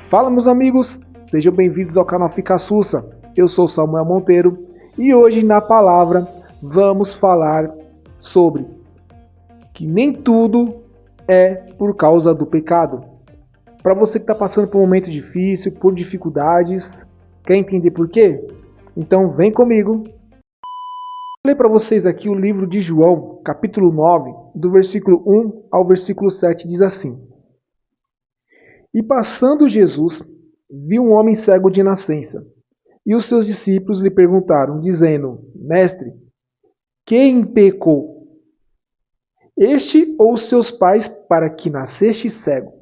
Fala, meus amigos, sejam bem-vindos ao canal Fica Sussa. Eu sou Samuel Monteiro e hoje na palavra vamos falar sobre que nem tudo é por causa do pecado. Para você que está passando por um momento difícil, por dificuldades, quer entender por quê? Então vem comigo. Vou ler para vocês aqui o livro de João, capítulo 9, do versículo 1 ao versículo 7, diz assim: E passando Jesus, viu um homem cego de nascença, e os seus discípulos lhe perguntaram, dizendo: Mestre, quem pecou, este ou seus pais, para que nasceste cego?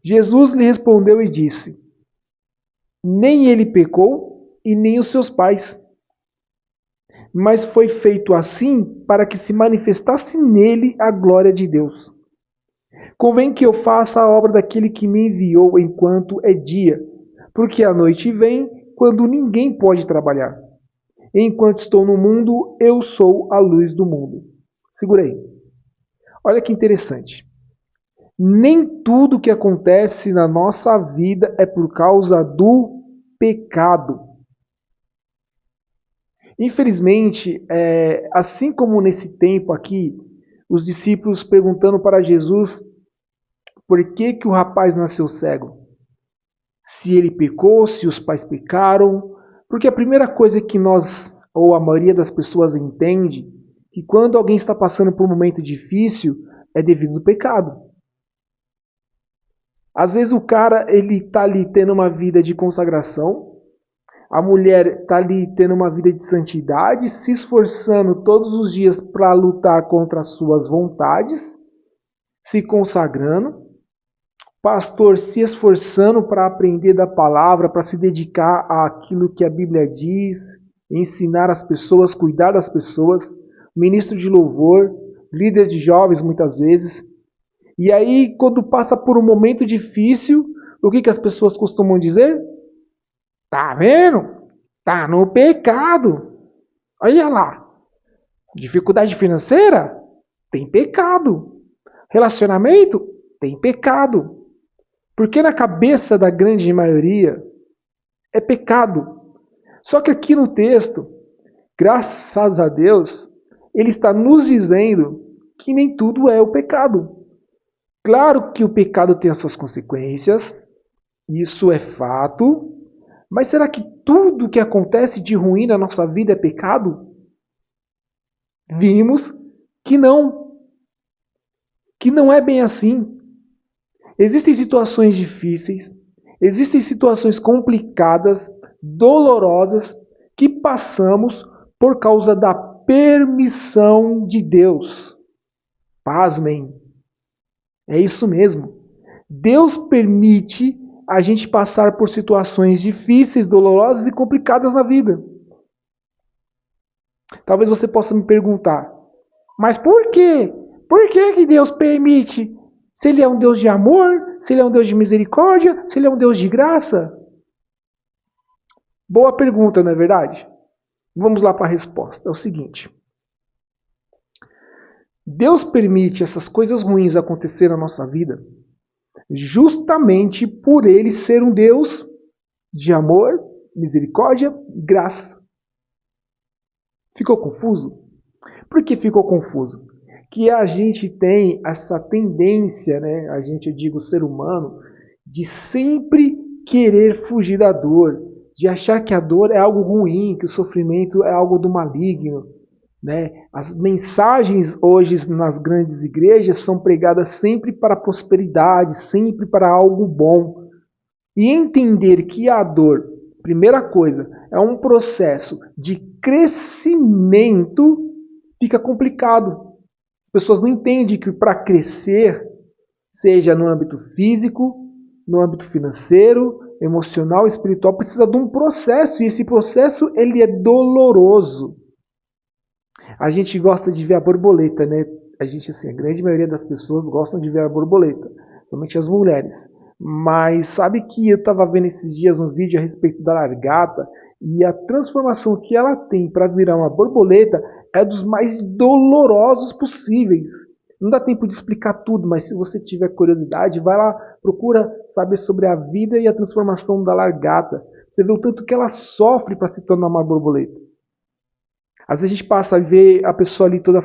Jesus lhe respondeu e disse: Nem ele pecou, e nem os seus pais, mas foi feito assim para que se manifestasse nele a glória de Deus. Convém que eu faça a obra daquele que me enviou enquanto é dia, porque a noite vem quando ninguém pode trabalhar. Enquanto estou no mundo, eu sou a luz do mundo. Segura aí. Olha que interessante. Nem tudo que acontece na nossa vida é por causa do pecado. Infelizmente, assim como nesse tempo aqui, os discípulos perguntando para Jesus por que o rapaz nasceu cego? Se ele pecou, se os pais pecaram. Porque a primeira coisa que nós, ou a maioria das pessoas entende, que quando alguém está passando por um momento difícil, é devido ao pecado. Às vezes o cara ele está ali tendo uma vida de consagração, a mulher está ali tendo uma vida de santidade, se esforçando todos os dias para lutar contra as suas vontades, se consagrando, pastor se esforçando para aprender da palavra, para se dedicar àquilo que a Bíblia diz, ensinar as pessoas, cuidar das pessoas, ministro de louvor, líder de jovens muitas vezes. E aí, quando passa por um momento difícil, o que as pessoas costumam dizer? Tá vendo? Tá no pecado. Olha lá. Dificuldade financeira? Tem pecado. Relacionamento? Tem pecado. Porque na cabeça da grande maioria é pecado. Só que aqui no texto, graças a Deus, ele está nos dizendo que nem tudo é o pecado. Claro que o pecado tem as suas consequências, isso é fato, mas será que tudo que acontece de ruim na nossa vida é pecado? Vimos que não é bem assim. Existem situações difíceis, existem situações complicadas, dolorosas, que passamos por causa da permissão de Deus. Pasmem. É isso mesmo. Deus permite a gente passar por situações difíceis, dolorosas e complicadas na vida. Talvez você possa me perguntar, mas por quê? Por que Deus permite? Se Ele é um Deus de amor, se Ele é um Deus de misericórdia, se Ele é um Deus de graça? Boa pergunta, não é verdade? Vamos lá para a resposta. É o seguinte. Deus permite essas coisas ruins acontecer na nossa vida justamente por Ele ser um Deus de amor, misericórdia e graça. Ficou confuso? Por que ficou confuso? Que a gente tem essa tendência, né? A gente, eu digo, o ser humano, de sempre querer fugir da dor, de achar que a dor é algo ruim, que o sofrimento é algo do maligno, né? As mensagens hoje nas grandes igrejas são pregadas sempre para a prosperidade, sempre para algo bom. E entender que a dor, primeira coisa, é um processo de crescimento, fica complicado. As pessoas não entendem que para crescer, seja no âmbito físico, no âmbito financeiro, emocional, espiritual, precisa de um processo. E esse processo ele é doloroso. A gente gosta de ver a borboleta, né? A gente, assim, a grande maioria das pessoas gostam de ver a borboleta, somente as mulheres. Mas sabe que eu estava vendo esses dias um vídeo a respeito da largata e a transformação que ela tem para virar uma borboleta é dos mais dolorosos possíveis. Não dá tempo de explicar tudo, mas se você tiver curiosidade, vai lá, procura saber sobre a vida e a transformação da lagarta. Você vê o tanto que ela sofre para se tornar uma borboleta. Às vezes a gente passa a ver a pessoa ali toda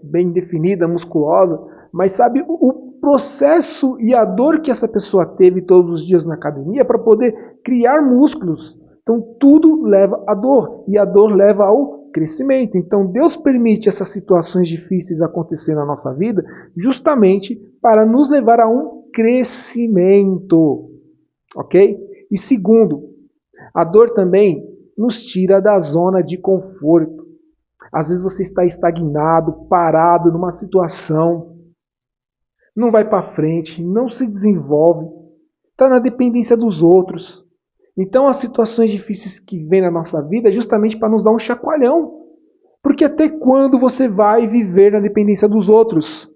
bem definida, musculosa, mas sabe o processo e a dor que essa pessoa teve todos os dias na academia para poder criar músculos. Então tudo leva à dor e a dor leva ao crescimento. Então Deus permite essas situações difíceis acontecer na nossa vida justamente para nos levar a um crescimento. Ok? E segundo, a dor também nos tira da zona de conforto. Às vezes você está estagnado, parado numa situação, não vai para frente, não se desenvolve, está na dependência dos outros. Então as situações difíceis que vêm na nossa vida é justamente para nos dar um chacoalhão. Porque até quando você vai viver na dependência dos outros?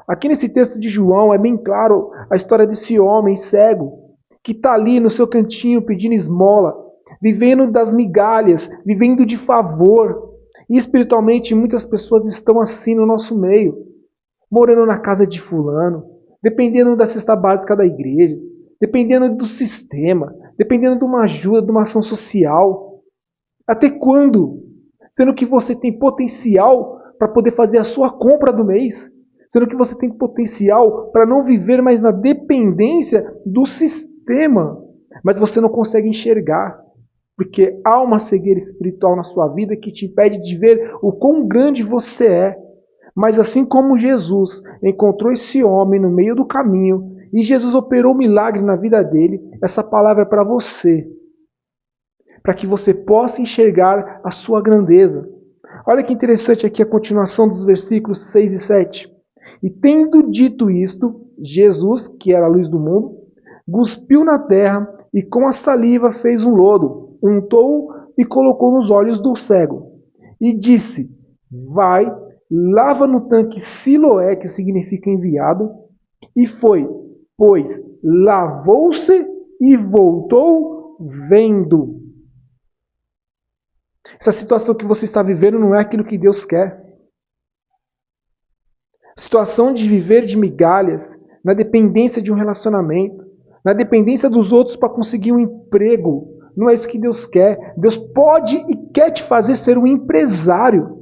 Aqui nesse texto de João é bem claro a história desse homem cego que está ali no seu cantinho pedindo esmola, vivendo das migalhas, vivendo de favor. E espiritualmente muitas pessoas estão assim no nosso meio, morando na casa de fulano, dependendo da cesta básica da igreja, dependendo do sistema, dependendo de uma ajuda, de uma ação social. Até quando? Sendo que você tem potencial para poder fazer a sua compra do mês, sendo que você tem potencial para não viver mais na dependência do sistema, mas você não consegue enxergar, porque há uma cegueira espiritual na sua vida que te impede de ver o quão grande você é. Mas assim como Jesus encontrou esse homem no meio do caminho e Jesus operou um milagre na vida dele, essa palavra é para você, para que você possa enxergar a sua grandeza. Olha que interessante aqui a continuação dos versículos 6 e 7. E tendo dito isto, Jesus, que era a luz do mundo, cuspiu na terra e com a saliva fez um lodo, untou e colocou nos olhos do cego. E disse, vai, lava no tanque Siloé, que significa enviado, e foi, pois lavou-se e voltou vendo. Essa situação que você está vivendo não é aquilo que Deus quer. A situação de viver de migalhas, na dependência de um relacionamento, na dependência dos outros para conseguir um emprego, não é isso que Deus quer. Deus pode e quer te fazer ser um empresário.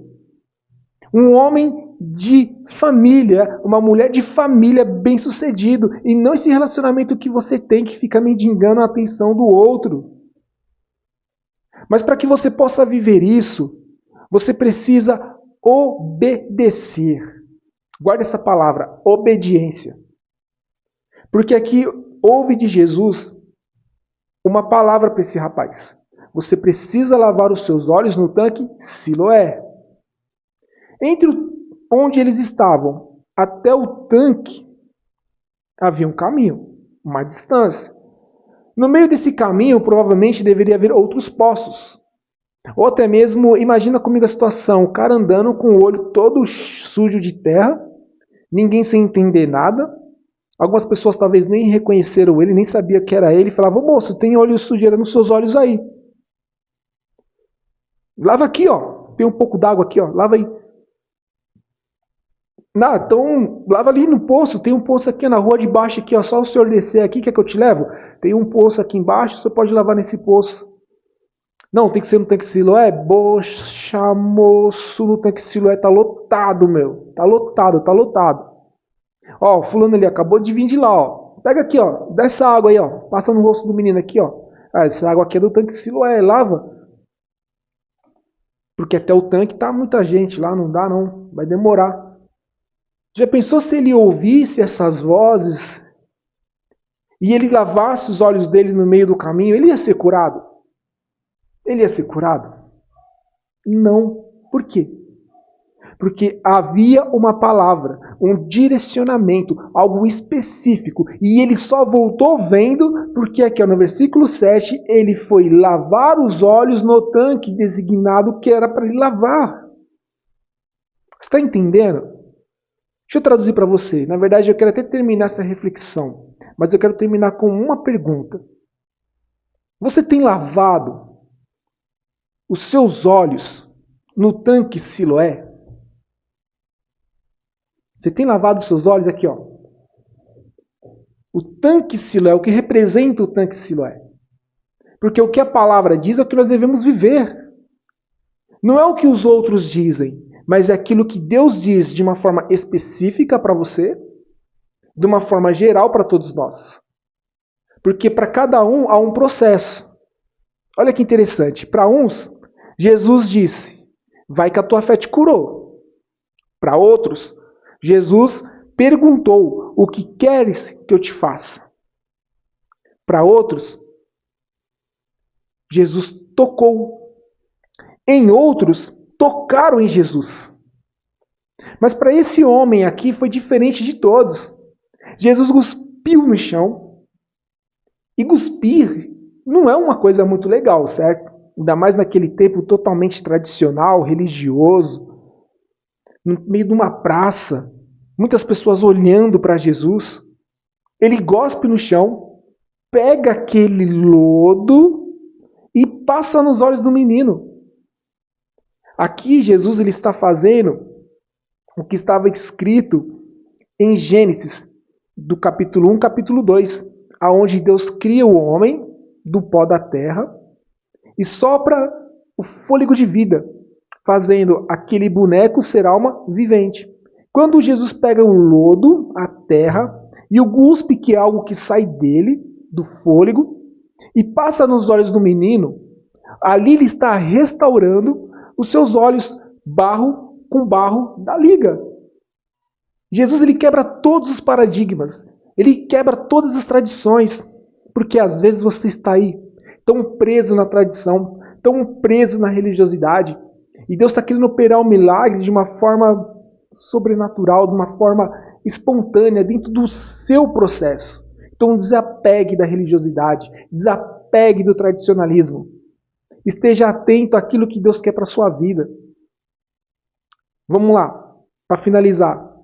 Um homem de família, uma mulher de família bem-sucedido, e não esse relacionamento que você tem que fica mendigando a atenção do outro. Mas para que você possa viver isso, você precisa obedecer. Guarda essa palavra, obediência. Porque aqui houve de Jesus uma palavra para esse rapaz. Você precisa lavar os seus olhos no tanque Siloé. Entre onde eles estavam até o tanque havia um caminho, uma distância. No meio desse caminho, provavelmente deveria haver outros poços. Ou até mesmo, imagina comigo a situação, o cara andando com o olho todo sujo de terra, ninguém sem entender nada. Algumas pessoas talvez nem reconheceram ele, nem sabiam que era ele, e falavam, moço, tem óleo sujeira nos seus olhos aí. Lava aqui, ó. Tem um pouco d'água aqui, ó. Lava aí. Não, então, lava ali no poço. Tem um poço aqui na rua de baixo, aqui, ó. Só o senhor descer aqui, quer que eu te levo? Tem um poço aqui embaixo, você pode lavar nesse poço. Não, tem que ser no tanque Siloé? Poxa, moço, no tanque Siloé tá lotado, meu. Tá lotado, tá lotado. Ó, o fulano ali acabou de vir de lá, ó. Pega aqui, ó. Dá essa água aí, ó. Passa no rosto do menino aqui, ó. Ah, essa água aqui é do tanque Siloé, lava. Porque até o tanque tá muita gente lá, não dá não. Vai demorar. Já pensou se ele ouvisse essas vozes e ele lavasse os olhos dele no meio do caminho? Ele ia ser curado? Ele ia ser curado? Não. Por quê? Porque havia uma palavra, um direcionamento, algo específico. E ele só voltou vendo porque aqui no versículo 7, ele foi lavar os olhos no tanque designado que era para ele lavar. Você está entendendo? Deixa eu traduzir para você. Na verdade, eu quero até terminar essa reflexão. Mas eu quero terminar com uma pergunta. Você tem lavado os seus olhos no tanque Siloé? Você tem lavado seus olhos aqui, ó. O tanque Siloé, o que representa o tanque Siloé? Porque o que a palavra diz é o que nós devemos viver. Não é o que os outros dizem, mas é aquilo que Deus diz de uma forma específica para você, de uma forma geral para todos nós. Porque para cada um há um processo. Olha que interessante. Para uns, Jesus disse, vai que a tua fé te curou. Para outros, Jesus perguntou, o que queres que eu te faça? Para outros, Jesus tocou. Em outros, tocaram em Jesus. Mas para esse homem aqui foi diferente de todos. Jesus cuspiu no chão. E cuspir não é uma coisa muito legal, certo? Ainda mais naquele tempo totalmente tradicional, religioso, no meio de uma praça, muitas pessoas olhando para Jesus. Ele cospe no chão, pega aquele lodo e passa nos olhos do menino. Aqui Jesus ele está fazendo o que estava escrito em Gênesis, do capítulo 1, capítulo 2, aonde Deus cria o homem do pó da terra e sopra o fôlego de vida, fazendo aquele boneco ser alma vivente. Quando Jesus pega o lodo, a terra, e o cuspe, que é algo que sai dele, do fôlego, e passa nos olhos do menino, ali ele está restaurando os seus olhos, barro com barro da liga. Jesus ele quebra todos os paradigmas, ele quebra todas as tradições, porque às vezes você está aí, tão preso na tradição, tão preso na religiosidade, e Deus está querendo operar um milagre de uma forma sobrenatural, de uma forma espontânea, dentro do seu processo. Então desapegue da religiosidade, desapegue do tradicionalismo. Esteja atento àquilo que Deus quer para a sua vida. Vamos lá, para finalizar.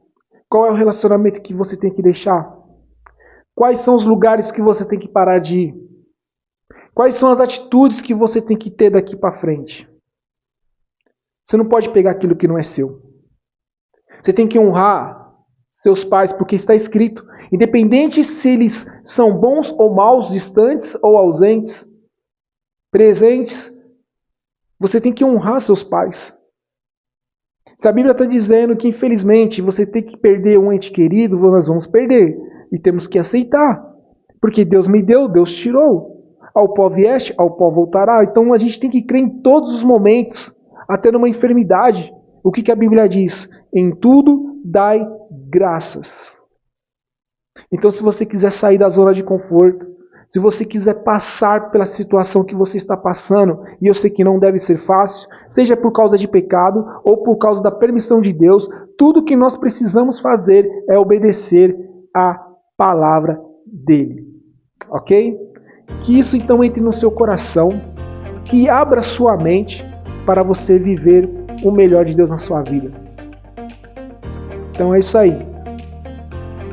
Qual é o relacionamento que você tem que deixar? Quais são os lugares que você tem que parar de ir? Quais são as atitudes que você tem que ter daqui para frente? Você não pode pegar aquilo que não é seu. Você tem que honrar seus pais, porque está escrito. Independente se eles são bons ou maus, distantes ou ausentes, presentes, você tem que honrar seus pais. Se a Bíblia está dizendo que, infelizmente, você tem que perder um ente querido, nós vamos perder. E temos que aceitar. Porque Deus me deu, Deus tirou. Ao pó vieste, ao pó voltará. Então a gente tem que crer em todos os momentos, até numa enfermidade. O que a Bíblia diz? Em tudo dai graças. Então se você quiser sair da zona de conforto, se você quiser passar pela situação que você está passando, e eu sei que não deve ser fácil, seja por causa de pecado ou por causa da permissão de Deus, tudo que nós precisamos fazer é obedecer à palavra dele. Ok? Que isso então entre no seu coração, que abra sua mente para você viver o melhor de Deus na sua vida. Então é isso aí.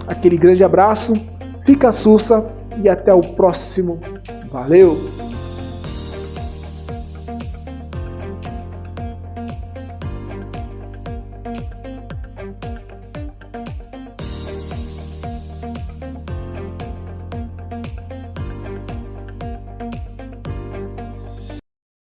Aquele grande abraço, fica sussa e até o próximo. Valeu!